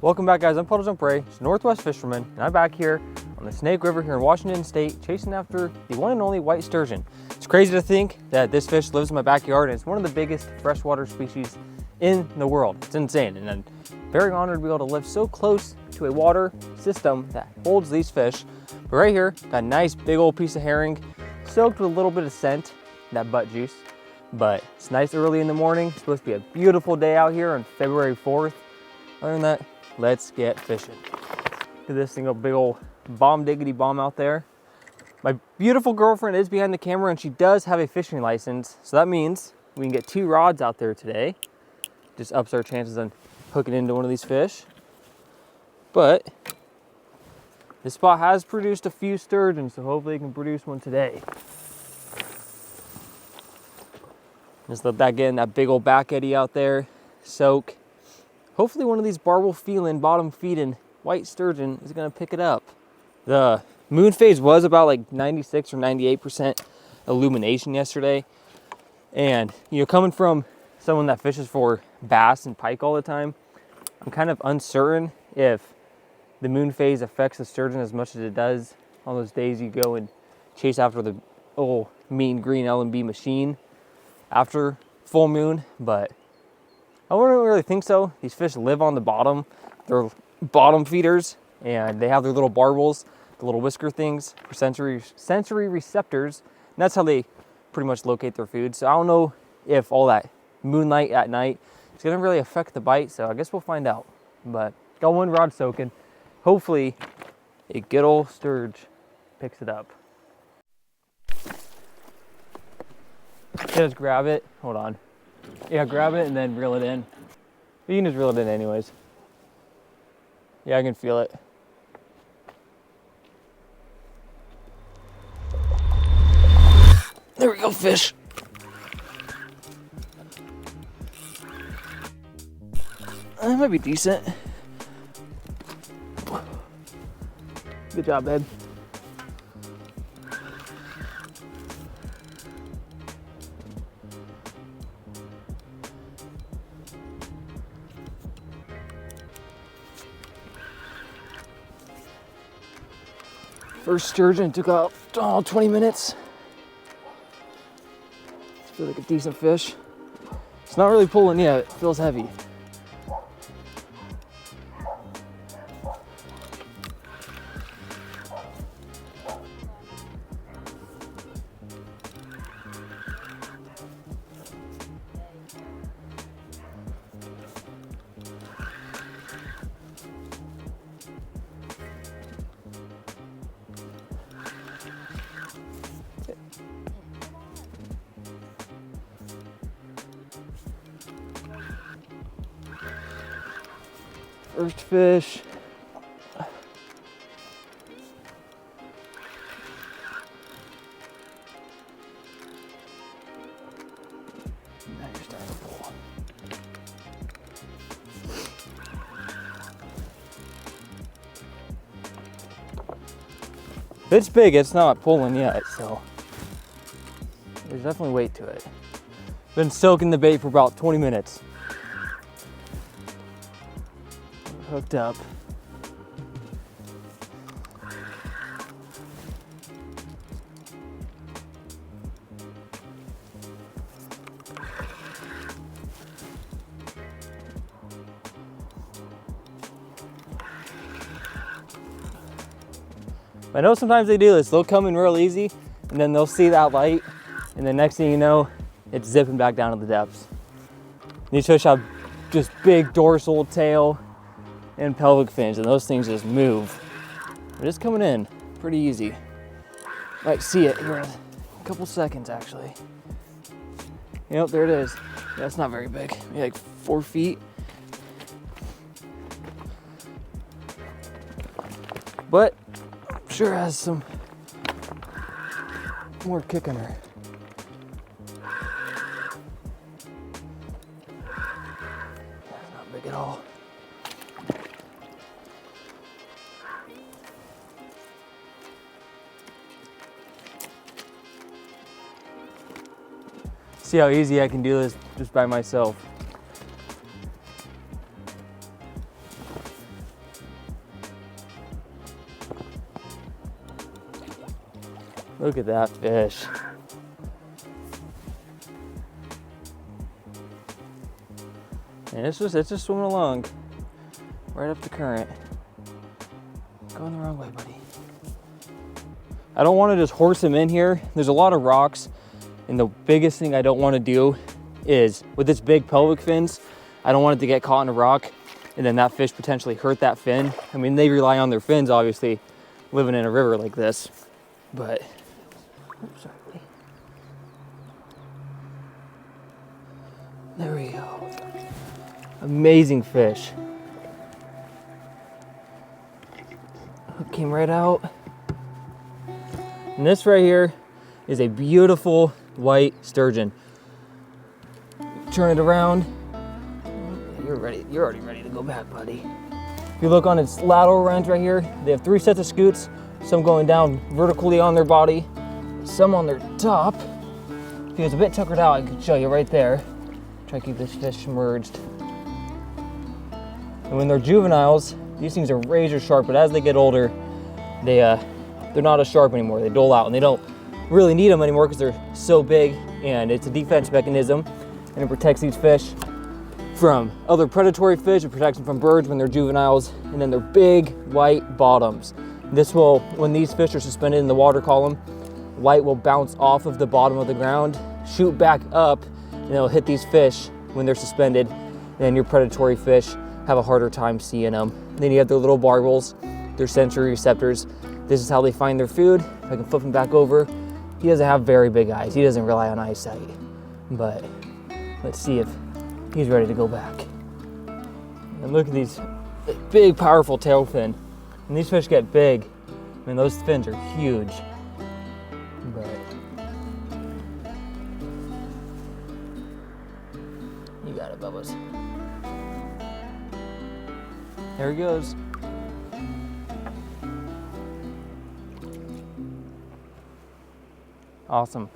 Welcome back, guys. I'm Petroglyphs, it's Northwest Fisherman, and I'm back here on the Snake River here in Washington State, chasing after the one and only white sturgeon. It's crazy to think that this fish lives in my backyard, and it's one of the biggest freshwater species in the world. It's insane, and I'm very honored to be able to live so close to a water system that holds these fish. But right here, got a nice big old piece of herring, soaked with a little bit of scent, that butt juice. But it's nice early in the morning. It's supposed to be a beautiful day out here on February 4th. Other than that, let's get fishing. Look at this thing, a big old bomb diggity bomb out there. My beautiful girlfriend is behind the camera and she does have a fishing license. So that means we can get 2 rods out there today. Just ups our chances on hooking into one of these fish. But this spot has produced a few sturgeon, so hopefully it can produce one today. Just let that get in that big old back eddy out there, soak. Hopefully one of these barbel feeling, bottom feeding white sturgeon is gonna pick it up. The moon phase was about like 96 or 98% illumination yesterday. And you know, coming from someone that fishes for bass and pike all the time, I'm kind of uncertain if the moon phase affects the sturgeon as much as it does on those days you go and chase after the old mean green L&B machine after full moon, but I wouldn't really think so. These fish live on the bottom. They're bottom feeders, and they have their little barbels, the little whisker things for sensory receptors, and that's how they pretty much locate their food. So I don't know if all that moonlight at night is gonna really affect the bite, so I guess we'll find out. But got 1 rod soaking. Hopefully a good old sturge picks it up. Just grab it, hold on. Yeah, grab it and then reel it in. You can just reel it in anyways. Yeah, I can feel it. There we go, fish. That might be decent. Good job, babe. First sturgeon took out 20 minutes. It feels like a decent fish. It's not really pulling yet, it feels heavy. First fish. Now you're starting to pull. It's big, it's not pulling yet, so there's definitely weight to it. Been soaking the bait for about 20 minutes. Hooked up. I know sometimes they do this. They'll come in real easy and then they'll see that light and the next thing you know, it's zipping back down to the depths. These fish have just big dorsal tail and pelvic fins, and those things just move. They're just coming in pretty easy. Might see it here in a couple seconds, actually. Yep, there it is. That's not very big, maybe like 4 feet. But I'm sure has some more kick in her. That's not big at all. See how easy I can do this just by myself. Look at that fish. And it's just swimming along right up the current. Going the wrong way, buddy. I don't want to just horse him in here. There's a lot of rocks, and the biggest thing I don't want to do is with its big pelvic fins, I don't want it to get caught in a rock and then that fish potentially hurt that fin. I mean, they rely on their fins, obviously, living in a river like this, but oops, sorry. There we go. Amazing fish. Hook came right out. And this right here is a beautiful white sturgeon. Turn it around. You're ready. You're already ready to go back, buddy. If you look on its lateral end right here, they have 3 sets of scoots, some going down vertically on their body, some on their top. If he was a bit tuckered out, I could show you right there. Try to keep this fish submerged. And when they're juveniles, these things are razor sharp, but as they get older, they're not as sharp anymore. They dull out, and they don't really need them anymore because they're so big, and it's a defense mechanism, and it protects these fish from other predatory fish. It protects them from birds when they're juveniles, and then they're big white bottoms. This will, when these fish are suspended in the water column, light will bounce off of the bottom of the ground, shoot back up, and it'll hit these fish when they're suspended. And your predatory fish have a harder time seeing them. And then you have their little barbels, their sensory receptors. This is how they find their food. If I can flip him back over, he doesn't have very big eyes. He doesn't rely on eyesight. But let's see if he's ready to go back. And look at these big, powerful tail fin. When these fish get big, I mean, those fins are huge. But you got it, Bubba's. There he goes. Awesome.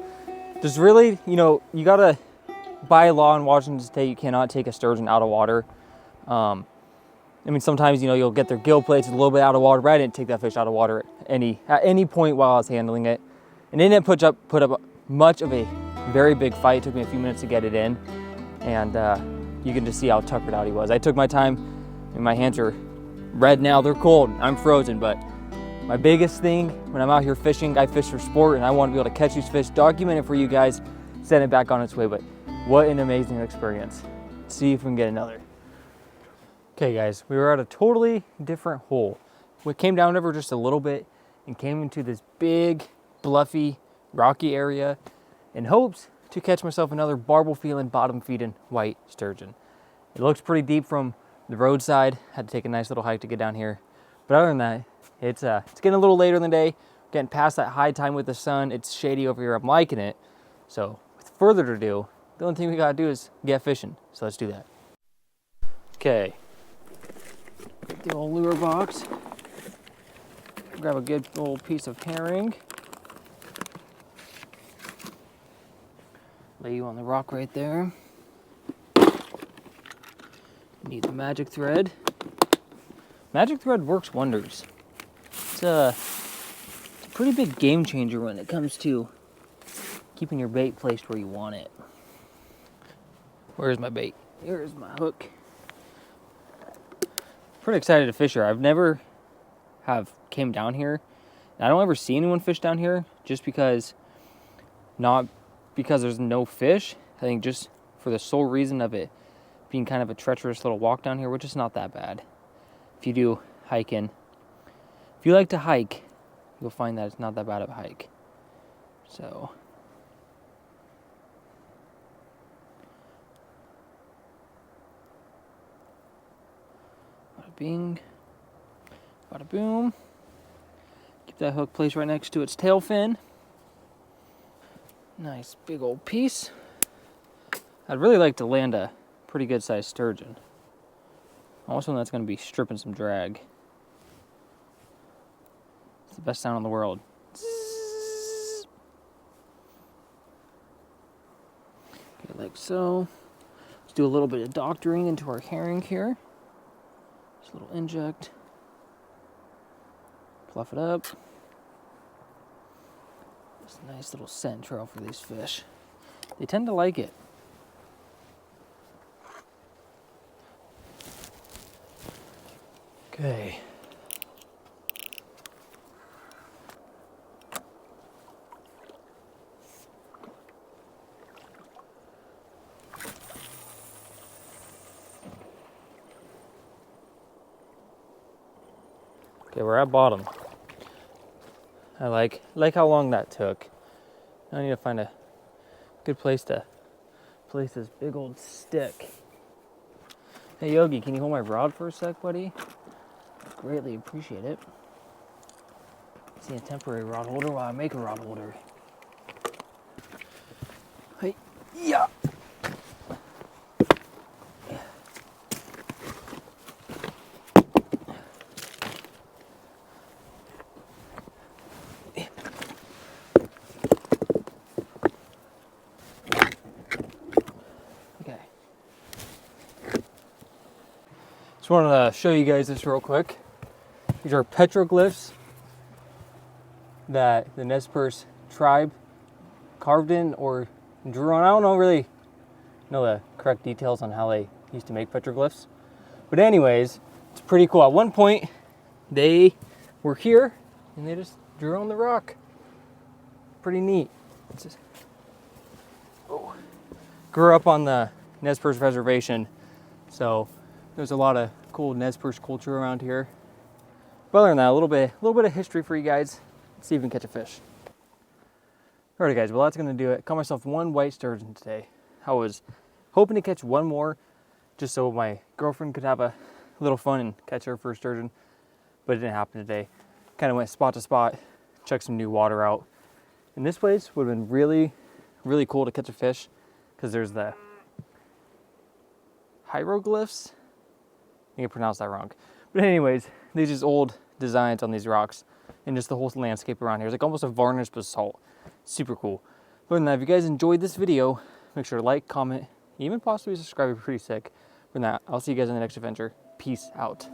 Just really, you gotta, by law in Washington State, you cannot take a sturgeon out of water. I mean, sometimes, you'll get their gill plates a little bit out of water, but I didn't take that fish out of water at any point while I was handling it. And it didn't put up much of a very big fight. It took me a few minutes to get it in. And you can just see how tuckered out he was. I took my time, and my hands are red now. They're cold. I'm frozen, but my biggest thing when I'm out here fishing, I fish for sport, and I want to be able to catch these fish, document it for you guys, send it back on its way. But what an amazing experience. Let's see if we can get another. Okay guys, we were at a totally different hole. We came down river just a little bit and came into this big, bluffy, rocky area in hopes to catch myself another barbel feeling, bottom feeding white sturgeon. It looks pretty deep from the roadside. Had to take a nice little hike to get down here. But other than that, it's getting a little later in the day, getting past that high time with the sun. It's shady over here. I'm liking it. So with further ado, the only thing we gotta do is get fishing. So let's do that. Okay. The old lure box. Grab a good old piece of herring. Lay you on the rock right there. Need the magic thread. Magic thread works wonders. It's a pretty big game changer when it comes to keeping your bait placed where you want it. Where's my bait? Here's my hook. Pretty excited to fish here. I've never came down here. I don't ever see anyone fish down here, just because, not because there's no fish. I think just for the sole reason of it being kind of a treacherous little walk down here, which is not that bad. If you do hiking, if you like to hike, you'll find that it's not that bad of a hike. So bada bing, bada boom. Keep that hook placed right next to its tail fin. Nice big old piece. I'd really like to land a pretty good sized sturgeon. Also one that's going to be stripping some drag. It's the best sound in the world. Okay, like so. Let's do a little bit of doctoring into our herring here. Just a little inject. Fluff it up. Nice little scent trail for these fish. They tend to like it. Okay. Okay, we're at bottom. I like how long that took. I need to find a good place to place this big old stick. Hey Yogi, can you hold my rod for a sec, buddy? Greatly appreciate it. See a temporary rod holder while I make a rod holder. Hey, yeah. Okay. Just wanted to show you guys this real quick. These are petroglyphs that the Nez Perce tribe carved in or drew on. I don't really know the correct details on how they used to make petroglyphs. But anyways, it's pretty cool. At one point, they were here and they just drew on the rock. Pretty neat. Grew up on the Nez Perce Reservation, so there's a lot of cool Nez Perce culture around here. But other than that, a little bit of history for you guys. Let's see if we can catch a fish. Alright guys, well that's gonna do it. Caught myself one white sturgeon today. I was hoping to catch one more just so my girlfriend could have a little fun and catch her first sturgeon, but it didn't happen today. Kind of went spot to spot, checked some new water out. And this place would have been really, really cool to catch a fish because there's the hieroglyphs. I think I pronounced that wrong. But anyways, these just old designs on these rocks and just the whole landscape around here. It's like almost a varnished basalt. Super cool. Other than that, if you guys enjoyed this video, make sure to like, comment, even possibly subscribe. You're pretty sick. Other than that, I'll see you guys in the next adventure. Peace out.